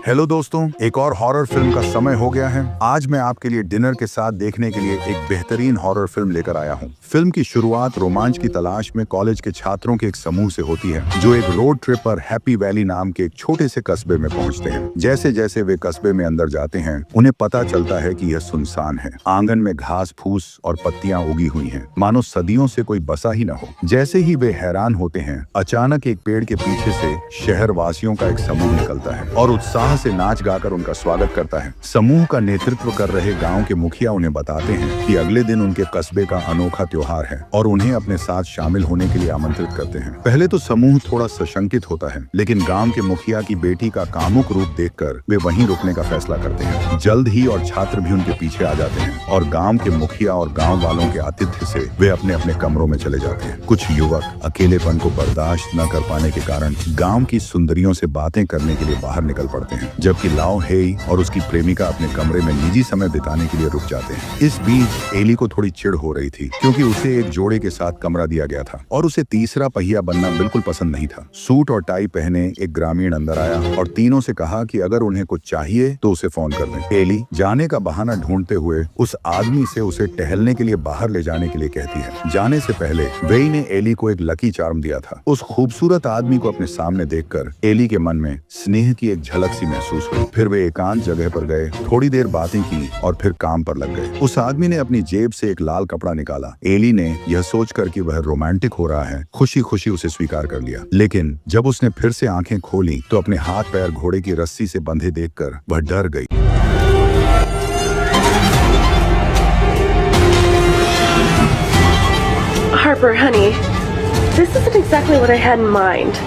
Hello दोस्तों, एक और हॉरर फिल्म का समय हो गया है। आज मैं आपके लिए डिनर के साथ देखने के लिए एक बेहतरीन हॉरर फिल्म लेकर आया हूँ। फिल्म की शुरुआत रोमांच की तलाश में कॉलेज के छात्रों के एक समूह से होती है, जो एक रोड ट्रिप पर हैप्पी वैली नाम के एक छोटे से कस्बे में पहुँचते हैं। जैसे जैसे वे कस्बे में अंदर जाते हैं, उन्हें पता चलता है कि यह सुनसान है। आंगन में घास फूस और पत्तियां उगी हुई हैं, मानो सदियों से कोई बसा ही न हो। जैसे ही वे हैरान होते हैं, अचानक एक पेड़ के पीछे से शहर वासियों का एक समूह निकलता है और उत्साह से नाच गाकर उनका स्वागत करता है। समूह का नेतृत्व कर रहे गांव के मुखिया उन्हें बताते हैं कि अगले दिन उनके कस्बे का अनोखा त्योहार है और उन्हें अपने साथ शामिल होने के लिए आमंत्रित करते हैं। पहले तो समूह थोड़ा सशंकित होता है, लेकिन गांव के मुखिया की बेटी का कामुक रूप देखकर वे वहीं रुकने का फैसला करते हैं। जल्द ही और छात्र भी उनके पीछे आ जाते हैं और गांव के मुखिया और गांव वालों के आतिथ्य से वे अपने अपने कमरों में चले जाते हैं। कुछ युवक अकेलेपन को बर्दाश्त न कर पाने के कारण गांव की सुंदरियों से बातें करने के लिए बाहर निकल पड़ते हैं, जबकि लाओ हेई और उसकी प्रेमिका अपने कमरे में निजी समय बिताने के लिए रुक जाते हैं। इस बीच एली को थोड़ी चिढ़ हो रही थी, क्योंकि उसे एक जोड़े के साथ कमरा दिया गया था और उसे तीसरा पहिया बनना बिल्कुल पसंद नहीं था। सूट और टाई पहने एक ग्रामीण अंदर आया और तीनों से कहा कि अगर उन्हें कुछ चाहिए तो उसे फोन कर दें। एली जाने का बहाना ढूंढते हुए उस आदमी से उसे टहलने के लिए बाहर ले जाने के लिए कहती है। जाने से पहले वेई ने एली को एक लकी चार्म दिया था। उस खूबसूरत आदमी को अपने सामने देखकर एली के मन में स्नेह की एक झलक सी महसूस हुई। फिर वे एकांत जगह पर गए, थोड़ी देर बातें की और फिर काम पर लग गए। उस आदमी ने अपनी जेब से एक लाल कपड़ा निकाला। एली ने यह सोचकर कि वह रोमांटिक हो रहा है, खुशी खुशी उसे स्वीकार कर लिया। लेकिन जब उसने फिर से आंखें खोली तो अपने हाथ पैर घोड़े की रस्सी से बंधे देखकर वह डर गई। Harper, honey, this isn't exactly what I had in mind.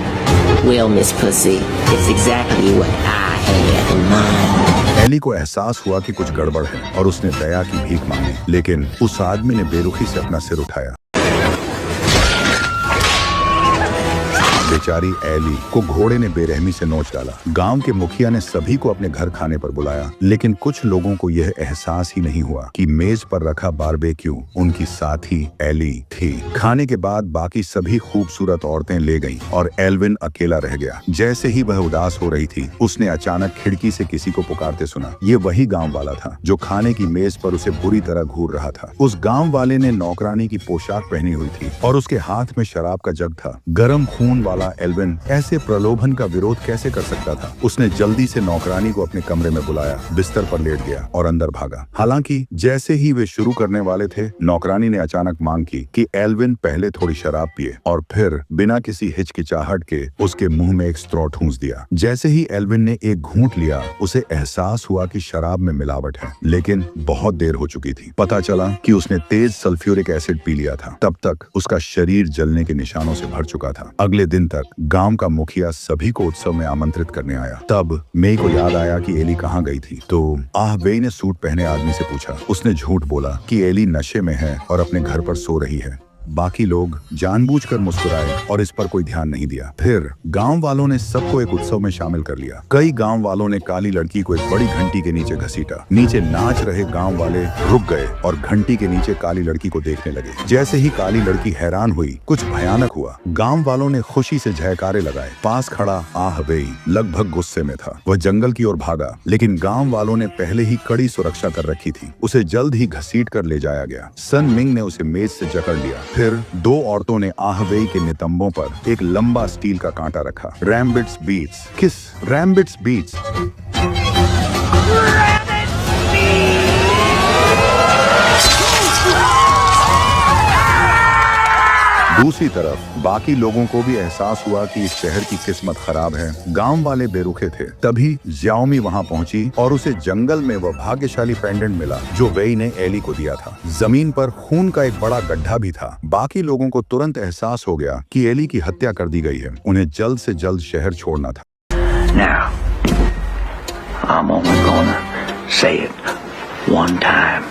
Well, Miss Pussy, it's exactly what I had in mind. Ellie को एहसास हुआ कि कुछ गड़बड़ है और उसने दया की भीख मांगी, लेकिन उस आदमी ने बेरुखी से अपना सिर उठाया। बेचारी एली को घोड़े ने बेरहमी से नोच डाला। गांव के मुखिया ने सभी को अपने घर खाने पर बुलाया, लेकिन कुछ लोगों को यह एहसास ही नहीं हुआ कि मेज पर रखा बारबेक्यू उनकी साथी एली थी। खाने के बाद बाकी सभी खूबसूरत औरतें ले गईं और एल्विन अकेला रह गया। जैसे ही वह उदास हो रही थी, उसने अचानक खिड़की से किसी को पुकारते सुना। ये वही गाँव वाला था जो खाने की मेज पर उसे बुरी तरह घूर रहा था। उस गाँव वाले ने नौकरानी की पोशाक पहनी हुई थी और उसके हाथ में शराब का जग था। गर्म खून वाला एल्विन ऐसे प्रलोभन का विरोध कैसे कर सकता था। उसने जल्दी से नौकरानी को अपने कमरे में बुलाया, बिस्तर पर लेट गया और अंदर भागा। हालांकि जैसे ही वे शुरू करने वाले थे, नौकरानी ने अचानक मांग की कि एल्विन पहले थोड़ी शराब पिए और फिर बिना किसी हिचकिचाहट के उसके मुंह में एक स्ट्रॉ ठूंस दिया। जैसे ही एल्विन ने एक घूंट लिया, उसे एहसास हुआ कि शराब में मिलावट है, लेकिन बहुत देर हो चुकी थी। पता चला कि उसने तेज सल्फ्यूरिक एसिड पी लिया था। तब तक उसका शरीर जलने के निशानों से भर चुका था। अगले दिन तक गांव का मुखिया सभी को उत्सव में आमंत्रित करने आया। तब मेई को याद आया कि एली कहाँ गई थी, तो वेई ने सूट पहने आदमी से पूछा। उसने झूठ बोला कि एली नशे में है और अपने घर पर सो रही है। बाकी लोग जानबूझकर मुस्कुराए और इस पर कोई ध्यान नहीं दिया। फिर गांव वालों ने सबको एक उत्सव में शामिल कर लिया। कई गांव वालों ने काली लड़की को एक बड़ी घंटी के नीचे घसीटा। नीचे नाच रहे गांव वाले रुक गए और घंटी के नीचे काली लड़की को देखने लगे। जैसे ही काली लड़की हैरान हुई, कुछ भयानक हुआ। गांव वालों ने खुशी से जयकारे लगाए। पास खड़ा वेई लगभग गुस्से में था। वह जंगल की ओर भागा, लेकिन गांव वालों ने पहले ही कड़ी सुरक्षा कर रखी थी। उसे जल्द ही घसीट कर ले जाया गया। सन मिंग ने उसे मेज से जकड़ लिया। फिर दो औरतों ने वेई के नितंबों पर एक लंबा स्टील का कांटा रखा। रैम्बिट्स बीट्स, किस रैम्बिट्स बीट्स। दूसरी तरफ बाकी लोगों को भी एहसास हुआ कि इस शहर की किस्मत खराब है। गांव वाले बेरुखे थे। तभी ज़ियाओमी वहां पहुंची और उसे जंगल में वह भाग्यशाली पेंडेंट मिला जो वेई ने एली को दिया था। जमीन पर खून का एक बड़ा गड्ढा भी था। बाकी लोगों को तुरंत एहसास हो गया कि एली की हत्या कर दी गई है। उन्हें जल्द से जल्द शहर छोड़ना था। Now, I'm only gonna say it one time.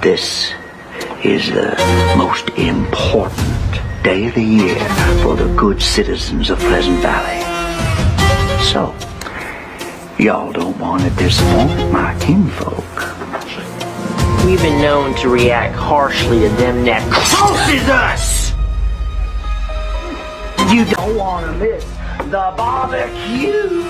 This is the most important day of the year for the good citizens of Pleasant Valley. So, y'all don't want to disappoint my kinfolk. We've been known to react harshly to them that crosses us! You don't want to miss the barbecue.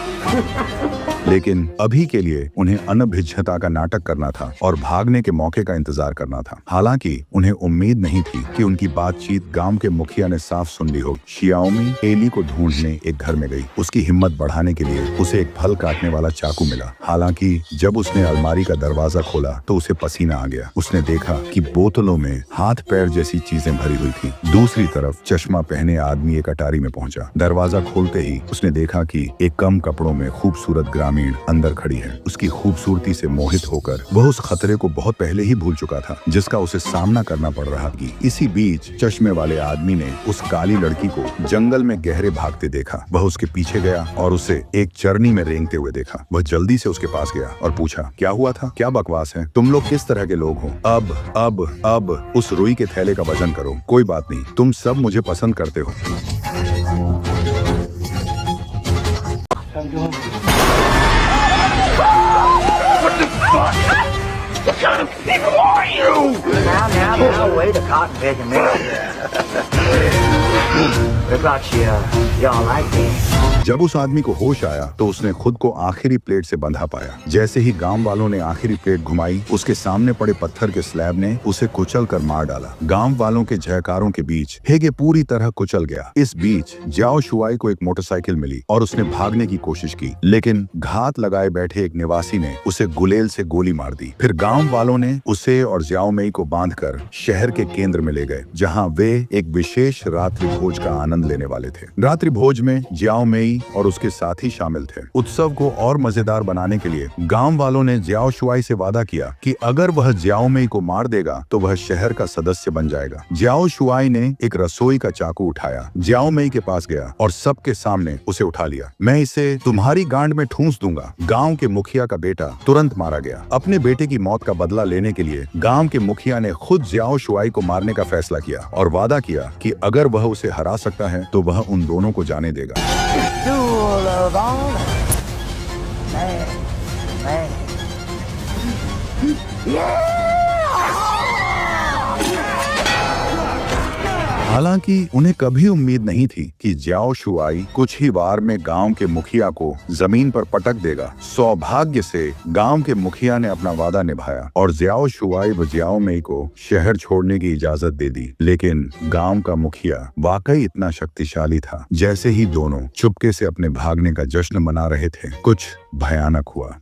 लेकिन अभी के लिए उन्हें अनभिज्ञता का नाटक करना था और भागने के मौके का इंतजार करना था। हालांकि उन्हें उम्मीद नहीं थी कि उनकी बातचीत गांव के मुखिया ने साफ सुन ली होगी। शियाओमी एली को ढूंढने एक घर में गई। उसकी हिम्मत बढ़ाने के लिए उसे एक फल काटने वाला चाकू मिला। हालांकि जब उसने अलमारी का दरवाजा खोला तो उसे पसीना आ गया। उसने देखा कि बोतलों में हाथ पैर जैसी चीजें भरी हुई थी। दूसरी तरफ चश्मा पहने आदमी एक अटारी में पहुंचा। दरवाजा खोलते ही उसने देखा कि एक कम कपड़ों में खूबसूरत ग्रामीण अंदर खड़ी है। उसकी खूबसूरती से मोहित होकर वह उस खतरे को बहुत पहले ही भूल चुका था जिसका उसे सामना करना पड़ रहा था। इसी बीच चश्मे वाले आदमी ने उस काली लड़की को जंगल में गहरे भागते देखा। वह उसके पीछे गया और उसे एक चरनी में रेंगते हुए देखा। वह जल्दी से उसके पास गया और पूछा, क्या हुआ था? क्या बकवास है? तुम लोग किस तरह के लोग हो? अब उस रुई के थैले का वजन करो। कोई बात नहीं, तुम सब मुझे पसंद करते हो। What kind of people are you? Now, wait a cotton picking minute. What about you? Y'all like that? जब उस आदमी को होश आया तो उसने खुद को आखिरी प्लेट से बंधा पाया। जैसे ही गांव वालों ने आखिरी प्लेट घुमाई, उसके सामने पड़े पत्थर के स्लैब ने उसे कुचल कर मार डाला। गांव वालों के जयकारों के बीच हेगे पूरी तरह कुचल गया। इस बीच जाओ शुआई को एक मोटरसाइकिल मिली और उसने भागने की कोशिश की, लेकिन घात लगाए बैठे एक निवासी ने उसे गुलेल से गोली मार दी। फिर गांव वालों ने उसे और जियाओ मेई को बांधकर शहर के केंद्र में ले गए, जहां वे एक विशेष रात्रि भोज का आनंद लेने वाले थे। रात्रि भोज में जियाओ मेई और उसके साथी शामिल थे। उत्सव को और मजेदार बनाने के लिए गांव वालों ने जियाओ शुआई से वादा किया कि अगर वह जियाओ मेई को मार देगा तो वह शहर का सदस्य बन जाएगा। जियाओ शुआई ने एक रसोई का चाकू उठाया, जियाओ मेई के पास गया और सबके सामने उसे उठा लिया। मैं इसे तुम्हारी गांड में ठूंस दूंगा। गांव के मुखिया का बेटा तुरंत मारा गया। अपने बेटे की मौत का बदला लेने के लिए गांव के मुखिया ने खुद जियाओ शुआई को मारने का फैसला किया और वादा किया कि अगर वह उसे हरा सकता है तो वह उन दोनों को जाने देगा। Duel of Honor. Man. हालांकि उन्हें कभी उम्मीद नहीं थी कि जियाओ शुआई कुछ ही बार में गांव के मुखिया को जमीन पर पटक देगा। सौभाग्य से गांव के मुखिया ने अपना वादा निभाया और जियाओ शुआई व जियाओ मेई को शहर छोड़ने की इजाजत दे दी। लेकिन गांव का मुखिया वाकई इतना शक्तिशाली था। जैसे ही दोनों चुपके से अपने भागने का जश्न मना रहे थे, कुछ भयानक हुआ।